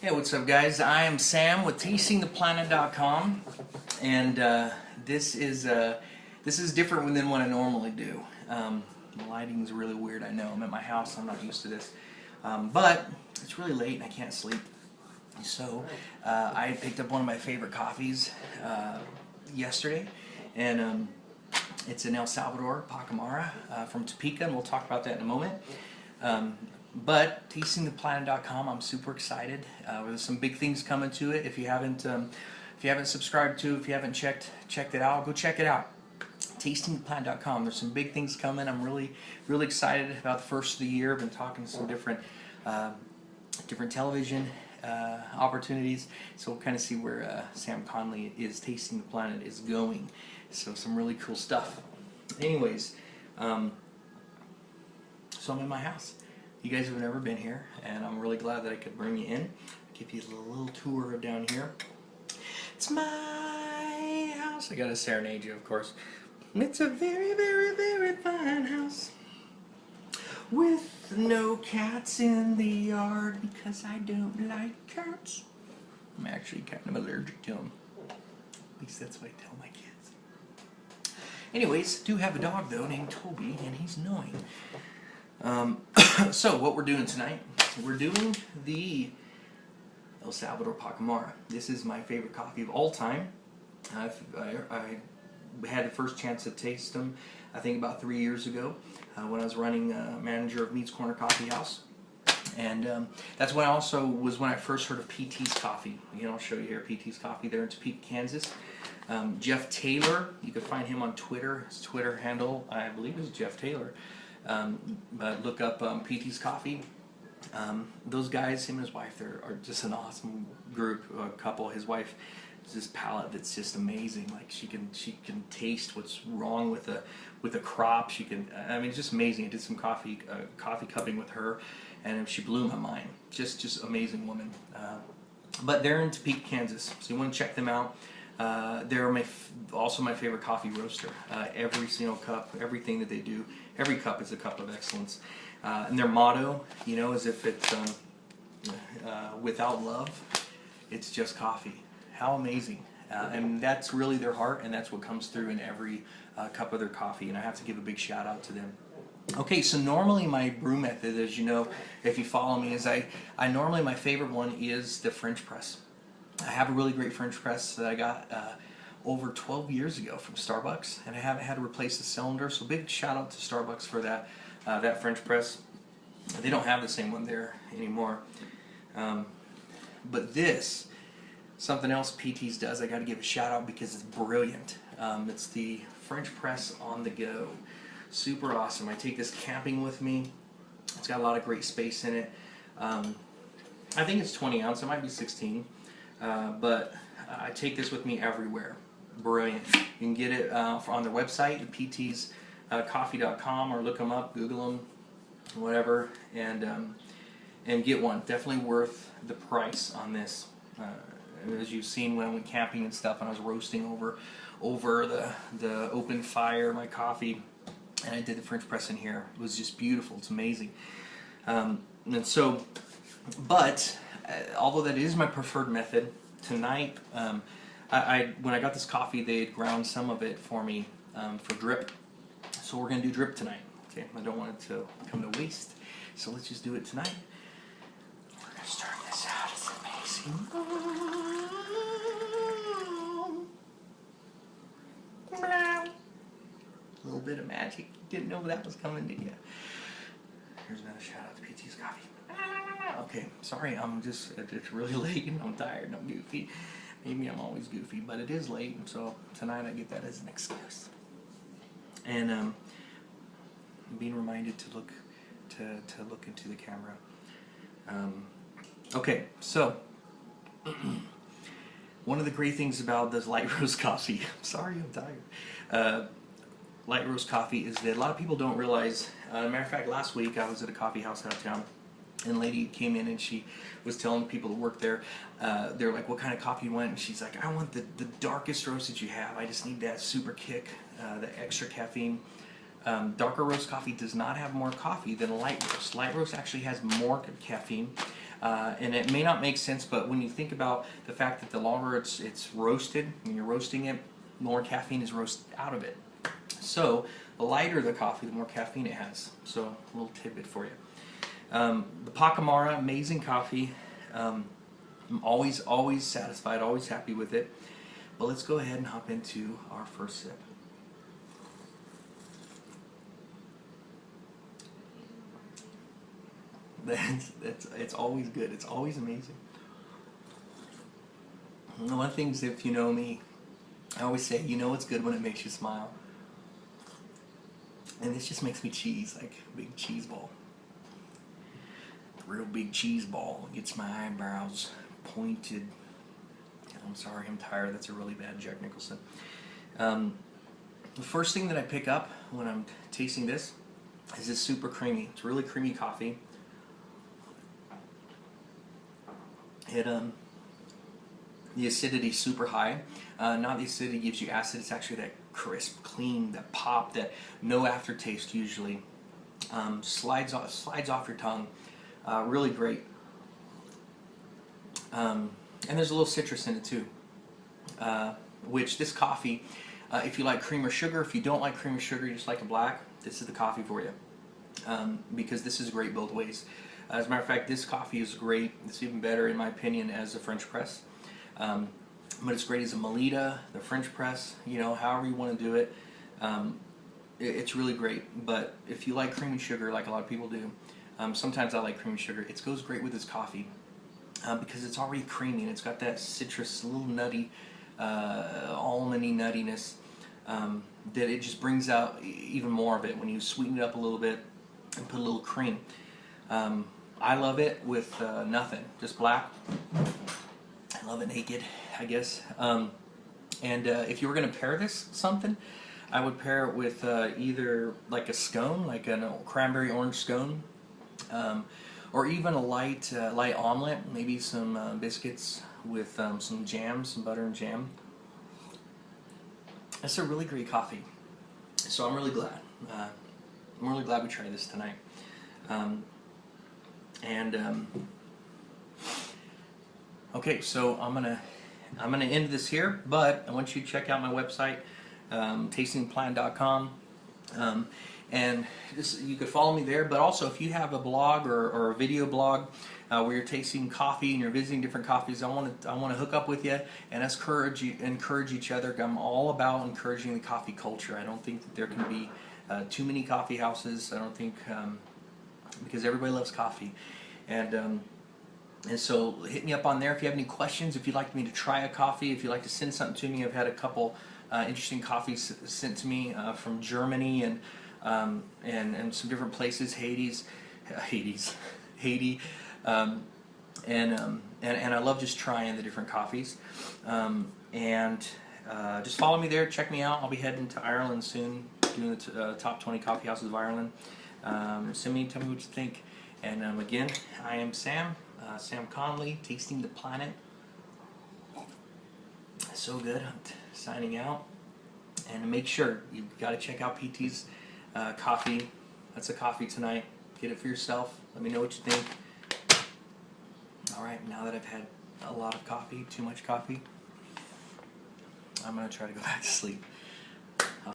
Hey, what's up, guys? I am Sam with TastingThePlanet.com, and this is different than what I normally do. The lighting is really weird. I know. I'm at my house. I'm not used to this, but it's really late and I can't sleep. So I picked up one of my favorite coffees yesterday, and it's an El Salvador Pacamara from Topeka, and we'll talk about that in a moment. But TastingThePlanet.com, I'm super excited. There's some big things coming to it. If you haven't subscribed to, if you haven't checked it out, go check it out. TastingThePlanet.com. There's some big things coming. I'm really excited about the first of the year. I've been talking to some different television opportunities. So we'll kind of see where Sam Conley is Tasting the Planet is going. So some really cool stuff. Anyways, so I'm in my house. You guys have never been here, and I'm really glad that I could bring you in. Give you a little tour of down here. It's my house. I gotta serenade you, of course. It's a very, very, very fine house with no cats in the yard because I don't like cats. I'm actually kind of allergic to them. At least that's what I tell my kids. Anyways, do have a dog though named Toby, and he's annoying. So what we're doing tonight, we're doing the El Salvador Pacamara. This is my favorite coffee of all time. I had the first chance to taste them, I think about 3 years ago, when I was running manager of Meats Corner Coffee House. And that's when I first heard of PT's Coffee. Again, I'll show you here PT's Coffee there in Topeka, Kansas. Jeff Taylor, you can find him on Twitter. His Twitter handle, I believe, is Jeff Taylor. But look up PT's Coffee. Those guys, him and his wife, are just an awesome group, couple. His wife has this palate that's just amazing. Like she can taste what's wrong with a crop. I mean, it's just amazing. I did some coffee cupping with her, and she blew my mind. Just amazing woman. But they're in Topeka, Kansas, so you want to check them out. They're also my favorite coffee roaster. Every single cup, everything that they do, every cup is a cup of excellence. And their motto, is if it's without love, it's just coffee. How amazing. And that's really their heart, and that's what comes through in every cup of their coffee. And I have to give a big shout out to them. Okay, so normally my brew method, as you know, if you follow me, is I normally, my favorite one is the French press. I have a really great French press that I got over 12 years ago from Starbucks, and I haven't had to replace the cylinder, so big shout out to Starbucks for that French press. They don't have the same one there anymore. But this, something else PT's does, I got to give a shout out because it's brilliant. It's the French press on the go. Super awesome. I take this camping with me. It's got a lot of great space in it. I think it's 20 ounce, it might be 16. But I take this with me everywhere. Brilliant. You can get it on their website, ptscoffee.com, or look them up, Google them, whatever, and get one. Definitely worth the price on this. As you've seen when I went camping and stuff, and I was roasting over the open fire my coffee, and I did the French press in here. It was just beautiful. It's amazing. And so, but although that is my preferred method, tonight, when I got this coffee, they had ground some of it for me for drip. So we're going to do drip tonight. Okay, I don't want it to come to waste. So let's just do it tonight. We're going to start this out. It's amazing. A little bit of magic. Didn't know that was coming to you. Here's another shout out to PT's Coffee. Okay, sorry, it's really late and I'm tired and I'm goofy. Maybe I'm always goofy, but it is late, and so tonight I get that as an excuse. And I'm being reminded to look into the camera. Okay, so one of the great things about this light roast coffee, I'm sorry, I'm tired. Light roast coffee is that a lot of people don't realize. As a matter of fact, last week I was at a coffee house out of town, and a lady came in and she was telling people to work there. They're like, "What kind of coffee you want?" And she's like, "I want the darkest roast that you have. I just need that super kick, the extra caffeine." Darker roast coffee does not have more coffee than a light roast. Light roast actually has more caffeine, And it may not make sense, but when you think about the fact that the longer it's roasted, when you're roasting it, the more caffeine is roasted out of it. So the lighter the coffee, the more caffeine it has. So a little tidbit for you. The Pacamara, amazing coffee. I'm always satisfied, always happy with it. But let's go ahead and hop into our first sip. It's always good. It's always amazing. And one thing is, if you know me, I always say, you know it's good when it makes you smile. And this just makes me cheese, like a big cheese ball. A real big cheese ball. Gets my eyebrows pointed. I'm sorry, I'm tired. That's a really bad Jack Nicholson. The first thing that I pick up when I'm tasting this is it's super creamy. It's really creamy coffee. The acidity's super high. Not the acidity gives you acid, it's actually that crisp, clean, that pop, that no aftertaste usually. Slides off your tongue. Really great. And there's a little citrus in it too. Which this coffee, if you like cream or sugar, if you don't like cream or sugar, you just like a black, this is the coffee for you. Because this is great both ways. As a matter of fact, this coffee is great. It's even better, in my opinion, as a French press. But it's great as a Melita, the French press, you know, however you want to do it. It's really great. But if you like cream and sugar, like a lot of people do, sometimes I like cream and sugar. It goes great with this coffee because it's already creamy and it's got that citrus, a little nutty, almondy nuttiness that it just brings out even more of it when you sweeten it up a little bit and put a little cream. I love it with nothing, just black. I love it naked, I guess. And if you were going to pair this something, I would pair it with either like a scone, like a cranberry orange scone, or even a light omelet, maybe some biscuits with some jam, some butter and jam. That's a really great coffee. So I'm really glad. I'm really glad we tried this tonight. Okay, so I'm gonna end this here, but I want you to check out my website, TastingThePlanet.com, and you could follow me there. But also, if you have a blog or a video blog where you're tasting coffee and you're visiting different coffees, I want to hook up with you and us encourage each other. I'm all about encouraging the coffee culture. I don't think that there can be too many coffee houses. I don't think because everybody loves coffee, and so hit me up on there if you have any questions. If you'd like me to try a coffee, if you'd like to send something to me, I've had a couple interesting coffees sent to me from Germany and some different places, Haiti, and I love just trying the different coffees. Just follow me there, check me out. I'll be heading to Ireland soon, doing the top 20 coffee houses of Ireland. Send me, tell me what you think. And again, I am Sam Conley, Tasting the Planet. So good. I'm signing out. And make sure you've got to check out PT's coffee. That's a coffee tonight. Get it for yourself. Let me know what you think. All right, now that I've had a lot of coffee, too much coffee, I'm going to try to go back to sleep.